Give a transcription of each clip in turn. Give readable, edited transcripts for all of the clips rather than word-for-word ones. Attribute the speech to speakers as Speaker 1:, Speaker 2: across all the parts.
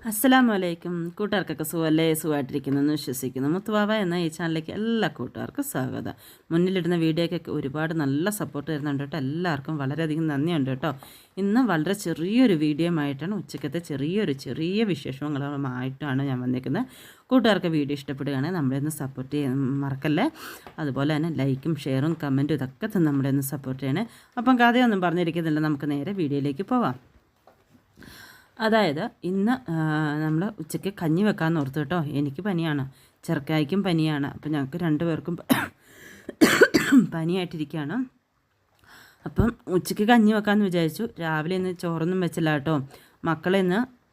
Speaker 1: അസ്സലാമലൈക്കും. കൂട്ടുകാർക്കൊക്കെ സുഖമല്ലേ? സുഖമായിട്ടിരിക്കുന്നെന്ന് വിശ്വസിക്കുന്നു. മുത്തുവാവ എന്ന ഈ ചാനലിലേക്ക് എല്ലാ കൂട്ടുകാർക്കും സ്വാഗതം. മുന്നിലിടുന്ന വീഡിയോയ്ക്കൊക്കെ ഒരുപാട് നല്ല സപ്പോർട്ട് തരുന്നുണ്ട് കേട്ടോ. എല്ലാവർക്കും വളരെയധികം നന്ദിയുണ്ട് കേട്ടോ. ഇന്ന് വളരെ ചെറിയൊരു വീഡിയോ ആയിട്ടാണ്, ഉച്ചക്കത്തെ ചെറിയ വിശേഷങ്ങളുമായിട്ടാണ് ഞാൻ വന്നിരിക്കുന്നത്. കൂട്ടുകാർക്ക് വീഡിയോ ഇഷ്ടപ്പെടുകയാണെങ്കിൽ നമ്മളെ ഒന്ന് സപ്പോർട്ട് ചെയ്യാൻ മറക്കല്ലേ. അതുപോലെ തന്നെ ലൈക്കും ഷെയറും കമൻറ്റും ഇതൊക്കെ തന്നെ നമ്മളെ ഒന്ന് സപ്പോർട്ട് ചെയ്യണേ. അപ്പം കഥയൊന്നും പറഞ്ഞിരിക്കുന്നില്ല, നമുക്ക് നേരെ വീഡിയോയിലേക്ക് പോവാം. അതായത് ഇന്ന് നമ്മൾ ഉച്ചയ്ക്ക് കഞ്ഞി വെക്കാമെന്ന് ഓർത്തു കേട്ടോ. എനിക്ക് പനിയാണ്, ചെറുക്കായ്ക്കും പനിയാണ്. അപ്പം ഞങ്ങൾക്ക് രണ്ടുപേർക്കും പനിയായിട്ടിരിക്കുകയാണ്. അപ്പം ഉച്ചയ്ക്ക് കഞ്ഞി വെക്കാമെന്ന് വിചാരിച്ചു. രാവിലെ ഇന്ന് ചോറൊന്നും വെച്ചില്ല കേട്ടോ.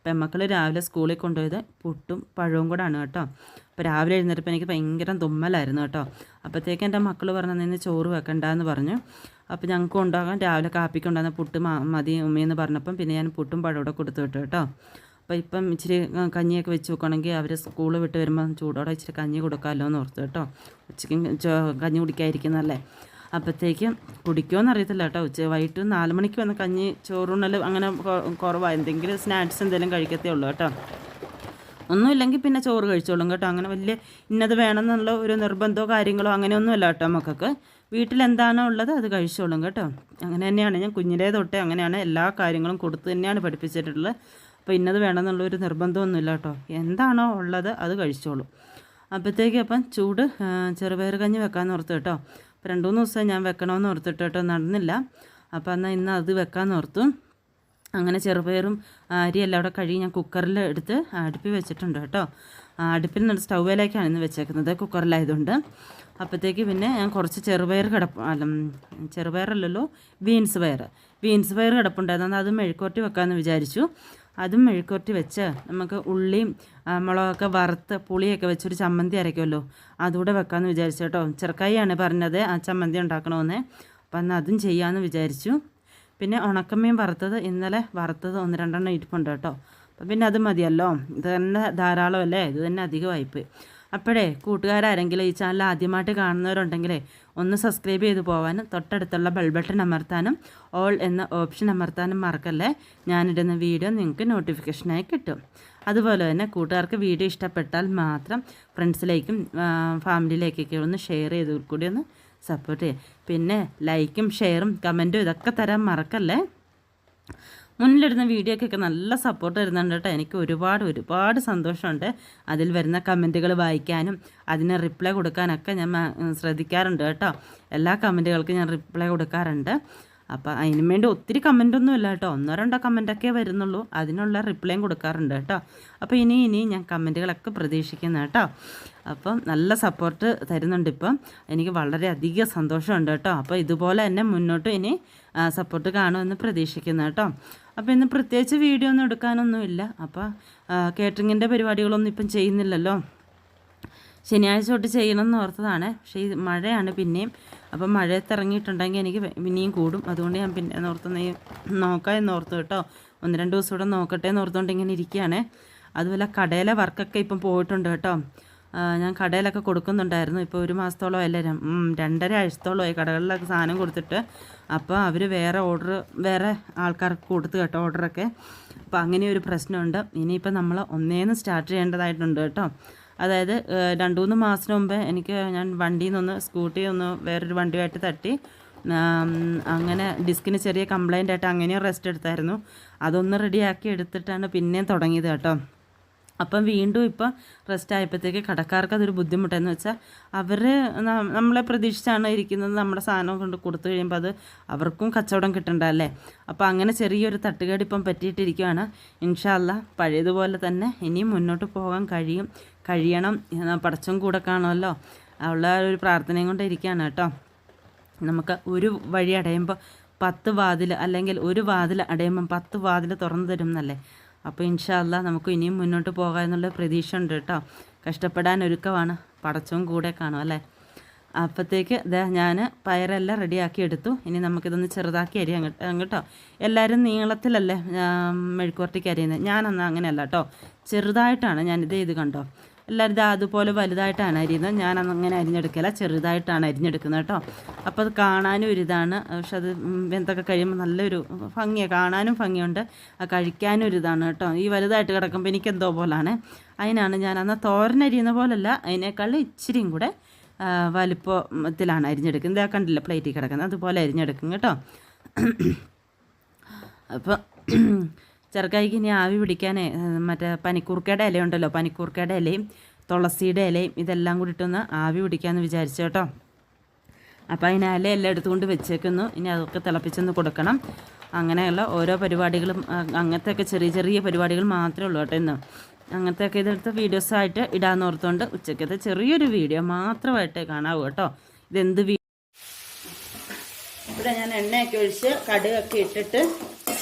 Speaker 1: പെമ്മക്കൾ രാവിലെ സ്കൂളിൽ കൊണ്ടുപോയത് പുട്ടും പഴവും കൂടാണ് കേട്ടോ. അപ്പോൾ രാവിലെ എഴുന്നേറ്റപ്പോൾ എനിക്ക് ഭയങ്കര തുമ്മലായിരുന്നു കേട്ടോ. അപ്പോഴത്തേക്ക് എൻ്റെ മക്കൾ പറഞ്ഞു നിന്ന് ചോറ് വെക്കണ്ടെന്ന് പറഞ്ഞു. അപ്പോൾ ഞങ്ങൾക്ക് ഉണ്ടാകാൻ രാവിലെ കാപ്പിക്ക് ഉണ്ടാകുന്ന പുട്ട് മതി ഉമ്മയെന്ന് പറഞ്ഞപ്പം പിന്നെ ഞാൻ പുട്ടും പഴവും കൊടുത്തു വിട്ടു കേട്ടോ. അപ്പോൾ ഇപ്പം ഇച്ചിരി കഞ്ഞിയൊക്കെ വെച്ച് വെക്കുകയാണെങ്കിൽ അവർ സ്കൂൾ വിട്ട് വരുമ്പോൾ ചൂടോടെ ഇച്ചിരി കഞ്ഞി കൊടുക്കാമല്ലോ എന്ന് ഓർത്തു കേട്ടോ. ഉച്ചയ്ക്ക് കഞ്ഞി കുടിക്കാതിരിക്കുന്നതല്ലേ. അപ്പോഴത്തേക്കും കുടിക്കുമോയെന്ന് അറിയത്തില്ല കേട്ടോ. വൈകിട്ട് 4 മണിക്ക് വന്ന് കഞ്ഞി ചോറുണ്ണൽ അങ്ങനെ കുറവാണ്. എന്തെങ്കിലും സ്നാക്സ് എന്തെങ്കിലും കഴിക്കത്തേ ഉള്ളൂ കേട്ടോ. ഒന്നുമില്ലെങ്കിൽ പിന്നെ ചോറ് കഴിച്ചോളും കേട്ടോ. അങ്ങനെ വലിയ ഇന്നത് വേണമെന്നുള്ള ഒരു നിർബന്ധമോ കാര്യങ്ങളോ അങ്ങനെയൊന്നുമല്ല കേട്ടോ. മക്കൾക്ക് വീട്ടിലെന്താണോ ഉള്ളത് അത് കഴിച്ചോളും കേട്ടോ. അങ്ങനെ തന്നെയാണ് ഞാൻ കുഞ്ഞിലേ തൊട്ടേ അങ്ങനെയാണ് എല്ലാ കാര്യങ്ങളും കൊടുത്ത് തന്നെയാണ് പഠിപ്പിച്ചിട്ടുള്ളത്. അപ്പോൾ ഇന്നത് വേണമെന്നുള്ള ഒരു നിർബന്ധമൊന്നുമില്ല കേട്ടോ. എന്താണോ ഉള്ളത് അത് കഴിച്ചോളും. അപ്പം ചൂട് ചെറുപയർ കഞ്ഞി വെക്കാമെന്ന് ഓർത്തു കേട്ടോ. അപ്പോൾ 2-3 ദിവസം ഞാൻ വെക്കണമെന്ന് ഓർത്തിട്ട് കേട്ടോ, നടന്നില്ല. അപ്പോൾ എന്നാൽ ഇന്ന് അത് വെക്കാമെന്ന് ഓർത്തു. അങ്ങനെ ചെറുപയറും അരിയെല്ലാം അവിടെ കഴുകി ഞാൻ കുക്കറിൽ എടുത്ത് അടുപ്പിൽ വെച്ചിട്ടുണ്ട് കേട്ടോ. അടുപ്പിൽ നിന്ന് സ്റ്റൗവിലേക്കാണ് ഇന്ന് വെച്ചേക്കുന്നത്, കുക്കറിലായതുകൊണ്ട്. അപ്പോഴത്തേക്ക് പിന്നെ ഞാൻ കുറച്ച് ചെറുപയറല്ലല്ലോ ബീൻസ് പയർ കിടപ്പുണ്ടായിരുന്നു. അത് മെഴുക്കുവരട്ടി വെക്കാമെന്ന് വിചാരിച്ചു. അതും മെഴുക്കുവരട്ടി വെച്ച് നമുക്ക് ഉള്ളിയും മുളകൊക്കെ വറുത്ത് പുളിയൊക്കെ വെച്ചൊരു ചമ്മന്തി അരയ്ക്കുമല്ലോ, അതുകൂടെ വെക്കാമെന്ന് വിചാരിച്ചു കേട്ടോ. ചെറുക്കായിയാണ് പറഞ്ഞത് ആ ചമ്മന്തി ഉണ്ടാക്കണമെന്ന്. അപ്പം എന്നാൽ അതും ചെയ്യാമെന്ന് വിചാരിച്ചു. പിന്നെ ഉണക്കമ്മീൻ ഇന്നലെ വറുത്തത് 1-2 ഇരിപ്പുണ്ട് കേട്ടോ. അപ്പം പിന്നെ അത് മതിയല്ലോ, ഇത് തന്നെ ധാരാളമല്ലേ, ഇത് തന്നെ അധികമായിപ്പോയി. അപ്പോഴേ കൂട്ടുകാരാരെങ്കിലും ഈ ചാനൽ ആദ്യമായിട്ട് കാണുന്നവരുണ്ടെങ്കിലേ ഒന്ന് സബ്സ്ക്രൈബ് ചെയ്ത് പോകാനും തൊട്ടടുത്തുള്ള ബെൽ ബട്ടൺ അമർത്താനും ഓൾ എന്ന ഓപ്ഷൻ അമർത്താനും മറക്കല്ലേ. ഞാനിടുന്ന വീഡിയോ നിങ്ങൾക്ക് നോട്ടിഫിക്കേഷനായി കിട്ടും. അതുപോലെ തന്നെ കൂട്ടുകാർക്ക് വീഡിയോ ഇഷ്ടപ്പെട്ടാൽ മാത്രം ഫ്രണ്ട്സിലേക്കും ഫാമിലിയിലേക്കൊക്കെ ഒന്ന് ഷെയർ ചെയ്ത് കൂടി ഒന്ന് സപ്പോർട്ട് ചെയ്യുക. പിന്നെ ലൈക്കും ഷെയറും കമൻറ്റും ഇതൊക്കെ തരാൻ മറക്കല്ലേ. മുന്നിലിടുന്ന വീഡിയോക്കൊക്കെ നല്ല സപ്പോർട്ട് വരുന്നുണ്ട് കേട്ടോ. എനിക്ക് ഒരുപാട് സന്തോഷമുണ്ട്. അതിൽ വരുന്ന കമൻറ്റുകൾ വായിക്കാനും അതിന് റിപ്ലൈ കൊടുക്കാനൊക്കെ ഞാൻ ശ്രദ്ധിക്കാറുണ്ട് കേട്ടോ. എല്ലാ കമൻറ്റുകൾക്കും ഞാൻ റിപ്ലൈ കൊടുക്കാറുണ്ട്. അപ്പോൾ അതിന് വേണ്ടി ഒത്തിരി കമൻറ്റൊന്നും ഇല്ല കേട്ടോ, 1-2 കമൻറ്റൊക്കെ വരുന്നുള്ളൂ. അതിനുള്ള റിപ്ലൈയും കൊടുക്കാറുണ്ട് കേട്ടോ. അപ്പോൾ ഇനി ഞാൻ കമൻറ്റുകളൊക്കെ പ്രതീക്ഷിക്കുന്നു കേട്ടോ. അപ്പം നല്ല സപ്പോർട്ട് തരുന്നുണ്ട് ഇപ്പം. എനിക്ക് വളരെയധികം സന്തോഷമുണ്ട് കേട്ടോ. അപ്പോൾ ഇതുപോലെ തന്നെ മുന്നോട്ട് ഇനി സപ്പോർട്ട് കാണുമെന്ന് പ്രതീക്ഷിക്കുന്നു കേട്ടോ. അപ്പോൾ ഇന്ന് പ്രത്യേകിച്ച് വീഡിയോ ഒന്നും എടുക്കാനൊന്നുമില്ല. അപ്പോൾ കേറ്ററിങ്ങിൻ്റെ പരിപാടികളൊന്നും ഇപ്പം ചെയ്യുന്നില്ലല്ലോ. ശനിയാഴ്ച തൊട്ട് ചെയ്യണമെന്ന് ഓർത്തതാണ്. പക്ഷേ ഈ മഴയാണ് പിന്നെയും. അപ്പം മഴയത്ത് ഇറങ്ങിയിട്ടുണ്ടെങ്കിൽ എനിക്ക് പിന്നെയും കൂടും. അതുകൊണ്ട് ഞാൻ പിന്നെ നോക്കാമെന്നോർത്തു കേട്ടോ. 1-2 ദിവസം കൂടെ നോക്കട്ടെ എന്നോർത്തുകൊണ്ട് ഇങ്ങനെ ഇരിക്കുകയാണ്. അതുപോലെ കടയിലെ വർക്കൊക്കെ ഇപ്പം പോയിട്ടുണ്ട് കേട്ടോ. ഞാൻ കടയിലൊക്കെ കൊടുക്കുന്നുണ്ടായിരുന്നു. ഇപ്പോൾ 1 മാസത്തോളം അല്ലേ, 2.5 ആഴ്ചത്തോളമായി കടകളിലൊക്കെ സാധനം കൊടുത്തിട്ട്. അപ്പോൾ അവർ വേറെ ആൾക്കാർക്ക് കൊടുത്തു കേട്ടോ ഓർഡറൊക്കെ. അപ്പോൾ അങ്ങനെ ഒരു പ്രശ്നമുണ്ട്. ഇനിയിപ്പോൾ നമ്മൾ ഒന്നേന്ന് സ്റ്റാർട്ട് ചെയ്യേണ്ടതായിട്ടുണ്ട് കേട്ടോ. അതായത് 2-3 മാസത്തിന് മുമ്പേ ഞാൻ വണ്ടിയിൽ നിന്ന് സ്കൂട്ടി ഒന്ന് വേറൊരു വണ്ടിയുമായിട്ട് തട്ടി. അങ്ങനെ ഡിസ്കിന് ചെറിയ കംപ്ലൈൻ്റ് ആയിട്ട് അങ്ങനെയും റെസ്റ്റ് എടുത്തായിരുന്നു. അതൊന്ന് റെഡിയാക്കി എടുത്തിട്ടാണ് പിന്നെയും തുടങ്ങിയത് കേട്ടോ. അപ്പം വീണ്ടും ഇപ്പം റെസ്റ്റ് ആയപ്പോഴത്തേക്ക് കടക്കാർക്ക് അതൊരു ബുദ്ധിമുട്ടെന്ന് വെച്ചാൽ അവർ നമ്മളെ പ്രതീക്ഷിച്ചാണ് ഇരിക്കുന്നത്. നമ്മുടെ സാധനം കൊണ്ട് കൊടുത്തു കഴിയുമ്പോൾ അത് അവർക്കും കച്ചവടം കിട്ടണ്ടല്ലേ. അപ്പോൾ അങ്ങനെ ചെറിയൊരു തട്ടുകേട് ഇപ്പം പറ്റിയിട്ടിരിക്കുകയാണ്. ഇൻഷാ അല്ലാ പഴയതുപോലെ തന്നെ ഇനിയും മുന്നോട്ട് പോകാൻ കഴിയണം. പടച്ചോൻ കൂടെ കാണുമല്ലോ, ഉള്ള ഒരു പ്രാർത്ഥനയും കൊണ്ട് ഇരിക്കുകയാണ് കേട്ടോ. നമുക്ക് ഒരു വഴി അടയുമ്പോൾ 10 വാതിൽ, അല്ലെങ്കിൽ ഒരു വാതിൽ അടയുമ്പം 10 വാതിൽ തുറന്നു തരും എന്നല്ലേ. അപ്പോൾ ഇൻഷാ അല്ലാ നമുക്ക് ഇനിയും മുന്നോട്ട് പോകാം എന്നുള്ള പ്രതീക്ഷ ഉണ്ട് കേട്ടോ. കഷ്ടപ്പെടാൻ ഒരുക്കമാണ്, പടച്ചോൻ കൂടെ കാണും അല്ലേ. അപ്പോഴത്തേക്ക് ഞാൻ പയറെല്ലാം റെഡിയാക്കി എടുത്തു. ഇനി നമുക്കിതൊന്ന് ചെറുതാക്കി അരിയാം കേട്ടോ. എല്ലാവരും നീളത്തിലല്ലേ മെഴുക്കുവരട്ടിക്ക് അരിയുന്നത്, ഞാനന്ന് അങ്ങനെയല്ല കേട്ടോ. ചെറുതായിട്ടാണ് ഞാനിത് കണ്ടോ. എല്ലാവരും ഇതാ അതുപോലെ വലുതായിട്ടാണ് അരിയുന്നത്. ഞാൻ അങ്ങനെ അരിഞ്ഞെടുക്കില്ല, ചെറുതായിട്ടാണ് അരിഞ്ഞെടുക്കുന്നത് കേട്ടോ. അപ്പോൾ അത് കാണാനും ഒരിതാണ്, പക്ഷെ അത് വെന്തൊക്കെ കഴിയുമ്പോൾ നല്ലൊരു ഭംഗിയാണ്, കാണാനും ഭംഗിയുണ്ട്, കഴിക്കാനും ഒരിതാണ് കേട്ടോ. ഈ വലുതായിട്ട് കിടക്കുമ്പോൾ എനിക്കെന്തോ പോലാണ്. അതിനാണ് ഞാൻ അന്ന് തോരനരിയുന്ന പോലല്ല, അതിനേക്കാൾ ഇച്ചിരിയും കൂടെ വലിപ്പത്തിലാണ് അരിഞ്ഞെടുക്കുന്നത്. ഇതാ കണ്ടില്ല പ്ലേറ്റിൽ കിടക്കുന്നത്, അതുപോലെ അരിഞ്ഞെടുക്കും കേട്ടോ. അപ്പോൾ ചെറുക്കായ്ക്ക് ഇനി ആവി പിടിക്കാനേ മറ്റേ പനിക്കൂർക്കയുടെ ഇലയുണ്ടല്ലോ, പനിക്കൂർക്കയുടെ ഇലയും തുളസിയുടെ ഇലയും ഇതെല്ലാം കൂടി ഇട്ടൊന്ന് ആവി പിടിക്കാമെന്ന് വിചാരിച്ചു കേട്ടോ. അപ്പോൾ അതിന് ഇലയെല്ലാം എടുത്തുകൊണ്ട് വെച്ചേക്കുന്നു. ഇനി അതൊക്കെ തിളപ്പിച്ചൊന്ന് കൊടുക്കണം. അങ്ങനെയുള്ള ഓരോ പരിപാടികളും, അങ്ങനത്തെയൊക്കെ ചെറിയ ചെറിയ പരിപാടികൾ മാത്രമേ ഉള്ളൂ കേട്ടോ ഇന്ന്. അങ്ങനത്തെയൊക്കെ ഇതെടുത്ത് വീഡിയോസായിട്ട് ഇടാമെന്ന് ഓർത്തുകൊണ്ട് ഉച്ചക്കത്തെ ചെറിയൊരു വീഡിയോ മാത്രമായിട്ടേ കാണാവൂ കേട്ടോ. ഇതെന്ത് ഇവിടെ ഞാൻ എണ്ണയൊക്കെ ഒഴിച്ച് കടുകൊക്കെ ഇട്ടിട്ട്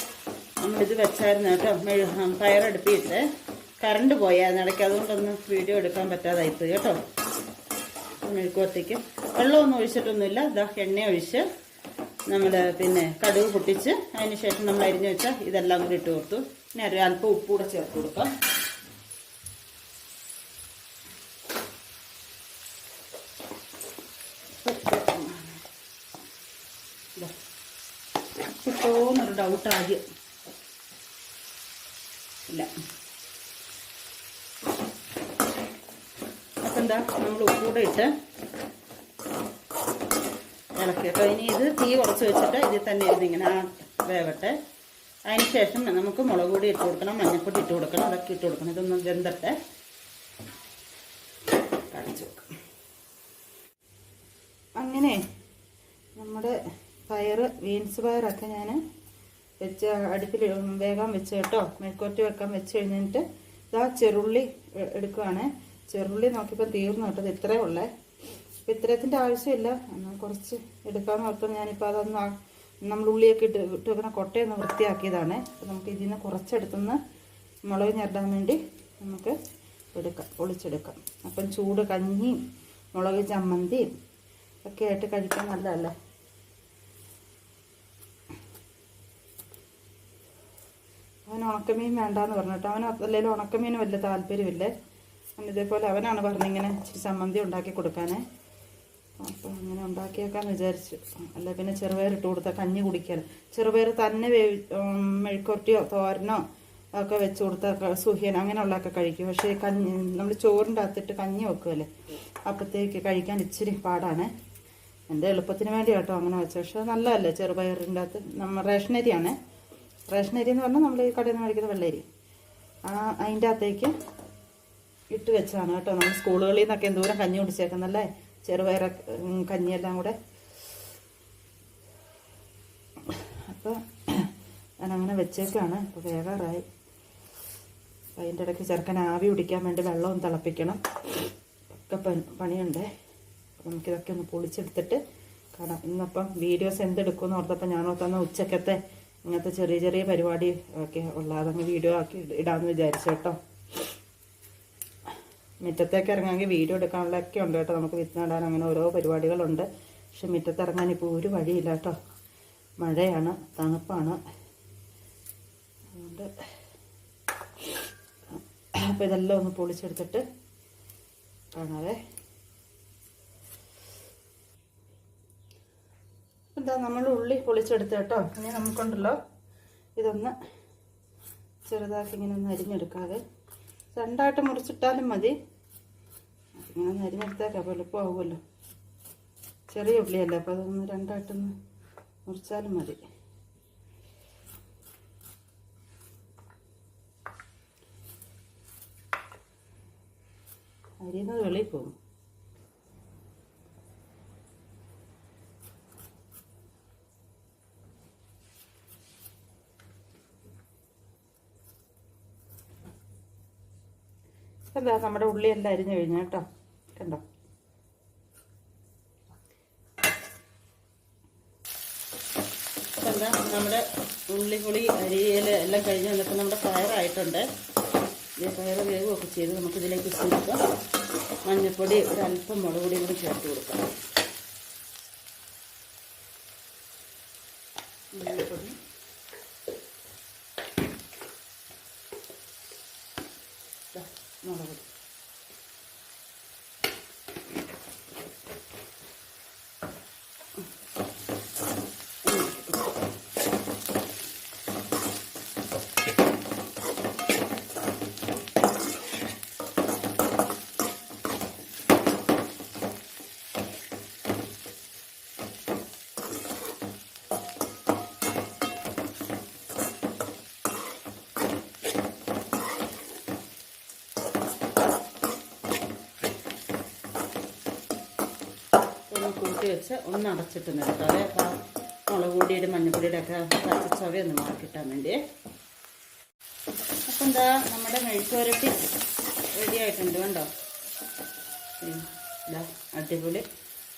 Speaker 1: നമ്മളിത് വെച്ചായിരുന്നു കേട്ടോ. പയറടുപ്പിയിട്ട് കറണ്ട് പോയായിരുന്നു ഇടയ്ക്ക്, അതുകൊണ്ടൊന്നും വീഡിയോ എടുക്കാൻ പറ്റാതായിപ്പോയി കേട്ടോ. മെഴുക്കുവരട്ടിക്ക് വെള്ളമൊന്നും ഒഴിച്ചിട്ടൊന്നുമില്ല. ഇതാ എണ്ണ ഒഴിച്ച് നമ്മൾ പിന്നെ കടുക് പൊട്ടിച്ച് അതിന് ശേഷം നമ്മൾ അരിഞ്ഞ് വെച്ചാൽ ഇതെല്ലാം കൂടി ഇട്ട് കൊടുത്തു. ഇനി അല്പം ഉപ്പ് കൂടെ ചേർത്ത് കൊടുക്കാം. കിട്ടുമോന്നൊരു ഡൗട്ട് ആദ്യം ഇല്ല. അപ്പം എന്താ നമ്മൾ ഉപ്പൂടെ ഇട്ട് ഇളക്കി കേട്ടോ. ഇനി ഇത് തീ കുറച്ച് വെച്ചിട്ട് ഇതിൽ തന്നെ ഇരുന്ന് ഇങ്ങനെ വേവട്ടെ. അതിന് ശേഷം നമുക്ക് മുളക് പൊടി ഇട്ട് കൊടുക്കണം, മഞ്ഞൾപ്പൊടി ഇട്ട് കൊടുക്കണം, അതൊക്കെ ഇട്ട് കൊടുക്കണം. ഇതൊന്നും വെന്തട്ടെ, കാണിച്ചു കൊടുക്കാം. അങ്ങനെ നമ്മുടെ ബീൻസ് പയറൊക്കെ ഞാൻ വെച്ച് അടുപ്പിൽ വേഗം വെച്ച് കേട്ടോ. മെഴുക്കുവരട്ടി വെക്കാൻ വെച്ച് കഴിഞ്ഞിട്ട് ഇതാ ചെറുള്ളി എടുക്കുകയാണ്. ചെറുള്ളി നോക്കിയപ്പോൾ തീർന്നു കേട്ടോ. ഇത് ഇത്രയേ ഉള്ളേ. അപ്പോൾ ഇത്രയത്തിൻ്റെ ആവശ്യമില്ല, എന്നാൽ കുറച്ച് എടുക്കാമെന്ന് ഓർത്ത് ഞാനിപ്പോൾ അതൊന്ന് നമ്മൾ ഉള്ളിയൊക്കെ ഇട്ട് വെക്കുന്ന കൊട്ടയൊന്ന് വൃത്തിയാക്കിയതാണ്. അപ്പോൾ നമുക്ക് ഇതിൽ നിന്ന് കുറച്ചെടുത്തുനിന്ന് മുളക് ഞെരടാൻ വേണ്ടി നമുക്ക് പൊളിച്ചെടുക്കാം. അപ്പം ചൂട് കഞ്ഞിയും മുളക് ചമ്മന്തിയും ഒക്കെ ആയിട്ട് കഴിക്കാൻ നല്ലതല്ലേ. അവൻ ഉണക്കമീൻ വേണ്ടാന്ന് പറഞ്ഞിട്ട്, അവൻ അല്ലെങ്കിൽ ഉണക്കമീൻ വലിയ താല്പര്യമില്ലേ. ഇതേപോലെ അവനാണ് പറഞ്ഞിങ്ങനെ ഇച്ചിരി ചമ്മന്തി ഉണ്ടാക്കി കൊടുക്കാനേ. അപ്പോൾ അങ്ങനെ ഉണ്ടാക്കിയേക്കാന്ന് വിചാരിച്ചു. അല്ല പിന്നെ ചെറുപയർ ഇട്ട് കൊടുത്താൽ കഞ്ഞി കുടിക്കാൻ, ചെറുപയർ തന്നെ മെഴുക്കുവരട്ടിയോ തോരനോ ഒക്കെ വെച്ച് കൊടുത്താൽ സുഹിയൻ അങ്ങനെയുള്ളതൊക്കെ കഴിക്കും. പക്ഷേ കഞ്ഞി നമ്മൾ ചോറിൻ്റെ അകത്തിട്ട് കഞ്ഞി വെക്കുമല്ലേ, അപ്പോഴത്തേക്ക് കഴിക്കാൻ ഇച്ചിരി പാടാണ്. എൻ്റെ എളുപ്പത്തിന് വേണ്ടി കേട്ടോ അങ്ങനെ വെച്ചത്. പക്ഷേ നല്ലതല്ലേ ചെറുപയറിൻ്റെ അകത്ത്. നമ്മൾ റേഷനരിയാണ്. റേഷനരി എന്ന് പറഞ്ഞാൽ നമ്മൾ ഈ കടയിൽ നിന്ന് മേടിക്കുന്ന വെള്ളരി, അതിൻ്റെ അകത്തേക്ക് ഇട്ട് വെച്ചാണ് കേട്ടോ. നമ്മൾ സ്കൂളുകളിൽ നിന്നൊക്കെ എന്തോരം കഞ്ഞി കുടിച്ചേക്കുന്നല്ലേ, ചെറുപയർ കഞ്ഞിയെല്ലാം കൂടെ. അപ്പോൾ ഞാനങ്ങനെ വെച്ചേക്കാണ്. അപ്പോൾ വേഗാറായി. അതിൻ്റെ ഇടയ്ക്ക് ചെറുക്കൻ ആവി പിടിക്കാൻ വേണ്ടി വെള്ളവും തിളപ്പിക്കണം, ഒക്കെ പണിയുണ്ട്. അപ്പോൾ നമുക്കിതൊക്കെ ഒന്ന് പൊളിച്ചെടുത്തിട്ട് കാണാം. ഇന്നപ്പം വീഡിയോസ് എന്തെടുക്കുമെന്ന് ഓർത്തപ്പോൾ ഞാൻ ഓർത്തന്ന ഉച്ചക്കത്തെ ഇങ്ങനത്തെ ചെറിയ ചെറിയ പരിപാടി ഒക്കെ ഉള്ള അതങ്ങ് വീഡിയോ ആക്കി ഇടാമെന്ന് വിചാരിച്ചു കേട്ടോ. മുറ്റത്തേക്ക് ഇറങ്ങാമെങ്കിൽ വീഡിയോ എടുക്കാനുള്ളതൊക്കെ ഉണ്ട് കേട്ടോ. നമുക്ക് വിത്ത് നടാൻ അങ്ങനെ ഓരോ പരിപാടികളുണ്ട്. പക്ഷെ മുറ്റത്തിറങ്ങാൻ ഇപ്പോൾ ഒരു വഴിയില്ല കേട്ടോ. മഴയാണ്, തണുപ്പാണ്. അതുകൊണ്ട് അപ്പോൾ ഇതെല്ലാം ഒന്ന് പൊളിച്ചെടുത്തിട്ട് കാണാവേ. എന്താ നമ്മൾ ഉള്ളി പൊളിച്ചെടുത്ത് കേട്ടോ. ഇനി നമുക്കുണ്ടല്ലോ ഇതൊന്ന് ചെറുതാക്കി ഇങ്ങനെ ഒന്ന് അരിഞ്ഞെടുക്കാതെ, രണ്ടായിട്ട് മുറിച്ചിട്ടാലും മതി. ഇങ്ങനെ ഒന്ന് അരിഞ്ഞെടുത്തേക്കാം, അപ്പോൾ എളുപ്പമാകുമല്ലോ. ചെറിയ ഉള്ളിയല്ലേ, അപ്പോൾ അതൊന്ന് രണ്ടായിട്ടൊന്ന് മുറിച്ചാലും മതി. അരിയുന്നത് വെളിയിൽ പോകും. എന്താ നമ്മുടെ ഉള്ളിയെല്ലാം അരിഞ്ഞു കഴിഞ്ഞു കേട്ടോ. കണ്ടോ, എന്താ നമ്മുടെ ഉള്ളിപ്പൊളി അരിയൽ എല്ലാം കഴിഞ്ഞ് വന്നപ്പോൾ നമ്മുടെ പയറായിട്ടുണ്ട്. ഈ പയറ് വേവുമൊക്കെ ചെയ്ത് നമുക്കിതിലേക്ക് ഇട്ട് കൊടുക്കാം. മഞ്ഞൾപ്പൊടി ഒരല്പം മുളക് പൊടിയും കൂടി ചേർത്ത് കൊടുക്കാം. മഞ്ഞൾപ്പൊടി, മുളക് പൊടി വെച്ച് ഒന്ന് അടച്ചിട്ട് നിർത്താം. അതെ, അപ്പോൾ മുളക് പൊടിയുടെ മഞ്ഞൾപ്പൊടിയുടെ ഒക്കെ പച്ചച്ചവയൊന്ന് മാറിക്കിട്ടാൻ വേണ്ടി. അപ്പം എന്താ നമ്മുടെ മെഴുക്കുവരട്ടി റെഡി ആയിട്ടുണ്ട്. കണ്ടോ, ഇതാ അടിപൊളി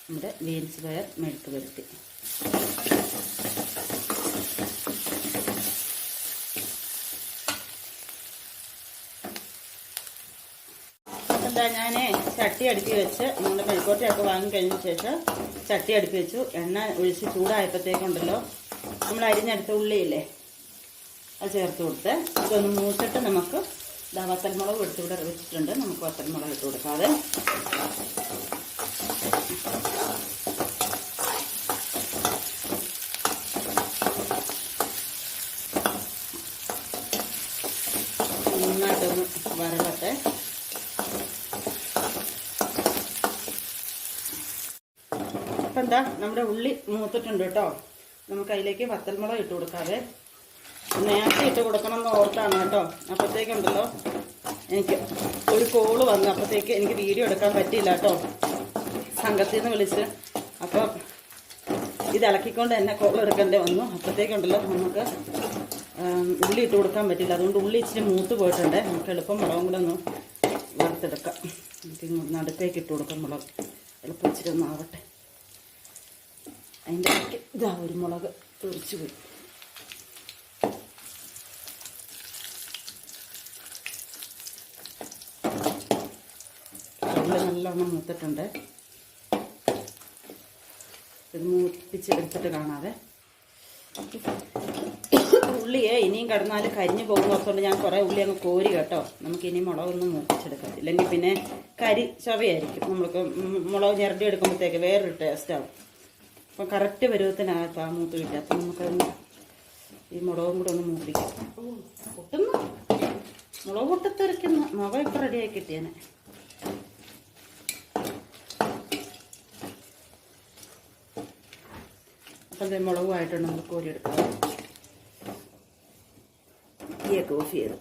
Speaker 1: നമ്മുടെ ബീൻസ് പയർ മെഴുക്കുവരട്ടി. എന്താ ഞാൻ ചട്ടി അടുപ്പി വെച്ച് നമ്മുടെ മെഴുക്കോട്ടയൊക്കെ വാങ്ങിക്കഴിഞ്ഞ ശേഷം ചട്ടി അടുപ്പി വെച്ചു. എണ്ണ ഒഴിച്ച് ചൂടായപ്പോഴത്തേക്കുണ്ടല്ലോ നമ്മൾ അരിഞ്ഞെടുത്ത ഉള്ളിയില്ലേ അത് ചേർത്ത് കൊടുത്ത് ഇതൊന്ന് മൂത്തിട്ട് നമുക്ക് വത്തൽമുളക് എടുത്തുകൂടെ വെച്ചിട്ടുണ്ട്. നമുക്ക് വത്തൽമുളക് ഇട്ട് കൊടുക്കാതെ നന്നായിട്ടൊന്ന് വരളട്ടെ. അപ്പം എന്താ നമ്മുടെ ഉള്ളി മൂത്തിട്ടുണ്ട് കേട്ടോ. നമുക്ക് അതിലേക്ക് വത്തൽമുളക് ഇട്ട് കൊടുക്കാതെ നേരത്തെ ഇട്ട് കൊടുക്കണം എന്ന് ഓർത്താണ് കേട്ടോ. അപ്പോഴത്തേക്കുണ്ടല്ലോ എനിക്ക് ഒരു കോള് വന്നു. അപ്പോഴത്തേക്ക് എനിക്ക് വീഡിയോ എടുക്കാൻ പറ്റിയില്ല കേട്ടോ. സംഘത്തിൽ നിന്ന് വിളിച്ച് അപ്പം ഇത് ഇളക്കിക്കൊണ്ട് തന്നെ കോൾ എടുക്കേണ്ടി വന്നു. അപ്പോഴത്തേക്കുണ്ടല്ലോ നമുക്ക് ഉള്ളി ഇട്ട് കൊടുക്കാൻ പറ്റില്ല. അതുകൊണ്ട് ഉള്ളി ഇച്ചിരി മൂത്ത് പോയിട്ടുണ്ട്. നമുക്ക് എളുപ്പം മുളകും കൂടെ ഒന്ന് വറുത്തെടുക്കാം. നമുക്ക് നടുക്കേക്ക് ഇട്ട് കൊടുക്കാം മുളക്. എളുപ്പം ഇച്ചിരി ഒന്ന് ആവട്ടെ. അതിൻ്റെ ഇടയ്ക്ക് ഇതാ ഒരു മുളക് തെറിച്ച് പോയി. ഉള്ളി നല്ലോണം മൂത്തിട്ടുണ്ട്. ഇത് മൂപ്പിച്ചെടുത്തിട്ട് കാണാതെ. ഉള്ളിയെ ഇനിയും കിടന്നാൽ കരിഞ്ഞു പോകുന്ന ഓർത്തുകൊണ്ട് ഞാൻ കുറേ ഉള്ളി അങ്ങ് കോരി കേട്ടോ. നമുക്ക് ഇനി മുളകൊന്നും മൂപ്പിച്ചെടുക്കാം. ഇല്ലെങ്കിൽ പിന്നെ കരി ചവയായിരിക്കും. നമ്മൾക്ക് മുളക് ഞെരടി എടുക്കുമ്പോഴത്തേക്ക് വേറൊരു ടേസ്റ്റാവും. അപ്പം കറക്റ്റ് പരുവത്തിനകത്ത് ആ മൂത്ത് കിട്ടുക. അപ്പം നമുക്കതൊന്ന് ഈ മുളകും കൂടെ ഒന്ന് മൂപ്പിക്കാം. പൊട്ടുന്നു, മുളക് പൊട്ടത്തെറിക്കുന്നു. മുഖം ഇപ്പം റെഡിയായി കിട്ടിയാനെ. അപ്പം ഇത് മുളകുമായിട്ടുണ്ട്. നമുക്ക് കോരിയെടുക്കാം. തീയൊക്കെ ഓഫ് ചെയ്ത്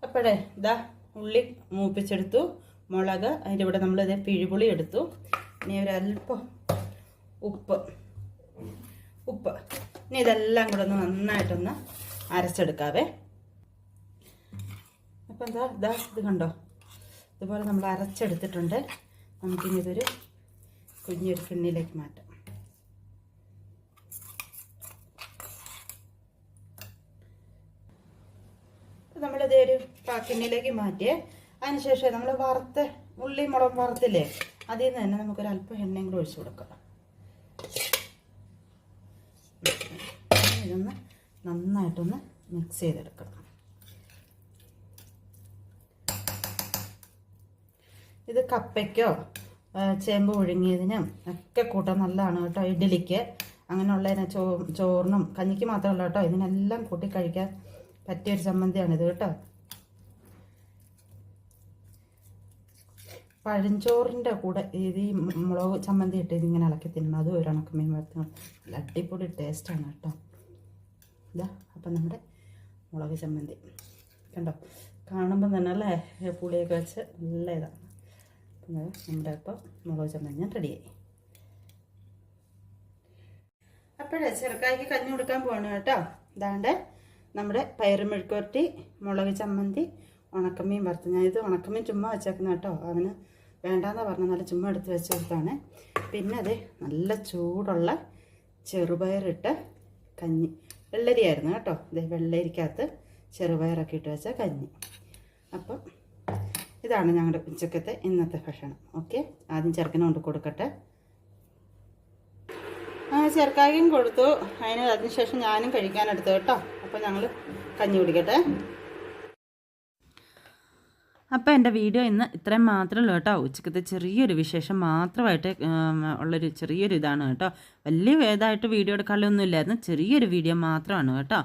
Speaker 1: അപ്പോഴേ ഇതാ ഉള്ളി മൂപ്പിച്ചെടുത്തു. മുളക് അതിൻ്റെ ഇവിടെ നമ്മളിത് പിഴിപുളി എടുത്തു. ഇനി ഒരല്പം ഉപ്പ് ഇനി ഇതെല്ലാം കൂടെ ഒന്ന് നന്നായിട്ടൊന്ന് അരച്ചെടുക്കാവേ. അപ്പം ഇതാ ഇത് കണ്ടോ, ഇതുപോലെ നമ്മൾ അരച്ചെടുത്തിട്ടുണ്ട്. നമുക്കിനി ഇതൊരു കുഞ്ഞൊരു കിണ്ണിയിലേക്ക് മാറ്റാം. നമ്മളിത് ഒരു കിണ്ണിയിലേക്ക് മാറ്റിയേ. അതിനുശേഷം നമ്മൾ വറുത്ത് ഉള്ളി മുളക് വറുത്തില്ലേ, അതിൽ നിന്ന് തന്നെ നമുക്കൊരല്പം എണ്ണയും കൂടെ ഒഴിച്ചു കൊടുക്കാം. ഇതൊന്ന് നന്നായിട്ടൊന്ന് മിക്സ് ചെയ്തെടുക്കണം. ഇത് കപ്പയ്ക്കോ ചേമ്പ് ഒഴുങ്ങിയതിനും ഒക്കെ കൂട്ടാൻ നല്ലതാണ് കേട്ടോ. ഇഡ്ഡലിക്ക് അങ്ങനെയുള്ളതിന് ചോറിനും കഞ്ഞിക്ക് മാത്രമല്ല കേട്ടോ, ഇതിനെല്ലാം കൂട്ടി കഴിക്കാൻ പറ്റിയൊരു ചമ്മന്തിയാണിത് കേട്ടോ. പഴഞ്ചോറിൻ്റെ കൂടെ ഇത് ഈ മുളക് ചമ്മന്തി ഇട്ട് ഇതിങ്ങനെ ഇളക്കി തിന്നണം. അതും ഒരു ഉണക്കമീൻ വറുത്തണം. നല്ല അടിപൊളി ടേസ്റ്റാണ് കേട്ടോ. ഇതാ അപ്പം നമ്മുടെ മുളക് ചമ്മന്തി കണ്ടോ, കാണുമ്പം തന്നെ അല്ലേ പുളിയൊക്കെ വെച്ച് നല്ല ഇതാണ്. നമ്മുടെ ഇപ്പം മുളക് ചമ്മന്തി റെഡിയായി. അപ്പോഴേ ചെറുക്കായ്ക്ക് കഞ്ഞി കൊടുക്കാൻ പോവാണ് കേട്ടോ. ഇതാണ്ട് നമ്മുടെ പയറുമെഴുക്കുവരട്ടി, മുളക് ചമ്മന്തി, ഉണക്കമീൻ വറുത്ത്. ഞാനിത് ഉണക്കമീൻ ചുമ്മാ വെച്ചേക്കുന്ന കേട്ടോ. അവന് വേണ്ടാന്നാണ് പറഞ്ഞത്, നല്ല ചുമ്മാ എടുത്ത് വെച്ച് കൊടുത്താണ്. പിന്നെ അത് നല്ല ചൂടുള്ള ചെറുപയറിട്ട് കഞ്ഞി, വെള്ളരിയായിരുന്നു കേട്ടോ. ഇത് വെള്ളരിക്കകത്ത് ചെറുപയറൊക്കെ ഇട്ട് വെച്ച കഞ്ഞി. അപ്പം ഇതാണ് ഞങ്ങളുടെ ഉച്ചക്കത്തെ ഇന്നത്തെ ഭക്ഷണം. ഓക്കെ, ആദ്യം ചെറുക്കനെ കൊണ്ട് കൊടുക്കട്ടെ. ചെറുക്കായും കൊടുത്തു. അതിനുശേഷം ഞാനും കഴിക്കാനെടുത്തു കേട്ടോ. അപ്പോൾ ഞങ്ങൾ കഞ്ഞി കുടിക്കട്ടെ. അപ്പോൾ എൻ്റെ വീഡിയോ ഇന്ന് ഇത്രയും മാത്രമേ ഉള്ളൂ കേട്ടോ. ഉച്ചക്കത്തെ ചെറിയൊരു വിശേഷം മാത്രമായിട്ട് ഉള്ളൊരു ചെറിയൊരു ഇതാണ് കേട്ടോ. വലിയ ഇതായിട്ട് വീഡിയോ എടുക്കാനൊന്നും ഇല്ലായിരുന്നു, ചെറിയൊരു വീഡിയോ മാത്രമാണ് കേട്ടോ.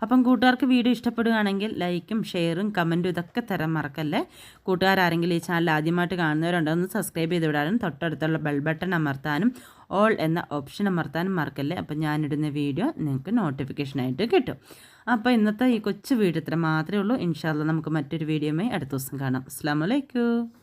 Speaker 1: അപ്പം കൂട്ടുകാർക്ക് വീഡിയോ ഇഷ്ടപ്പെടുകയാണെങ്കിൽ ലൈക്കും ഷെയറും കമൻറ്റും ഇതൊക്കെ തരാൻ മറക്കല്ലേ. കൂട്ടുകാരെങ്കിലും ഈ ചാനൽ ആദ്യമായിട്ട് കാണുന്നവരുണ്ടോ ഒന്ന് സബ്സ്ക്രൈബ് ചെയ്ത് വിടാനും തൊട്ടടുത്തുള്ള ബെൽ ബട്ടൺ അമർത്താനും ഓൾ എന്ന ഓപ്ഷൻ അമർത്താനും മറക്കല്ലേ. അപ്പം ഞാനിടുന്ന വീഡിയോ നിങ്ങൾക്ക് നോട്ടിഫിക്കേഷനായിട്ട് കിട്ടും. അപ്പോൾ ഇന്നത്തെ ഈ കൊച്ചു വീഡിയോ ഇത്ര മാത്രമേ ഉള്ളൂ. ഇൻഷാ അല്ലാഹ് നമുക്ക് മറ്റൊരു വീഡിയോയുമായി അടുത്ത ദിവസം കാണാം. അസ്സലാമു അലൈക്കും.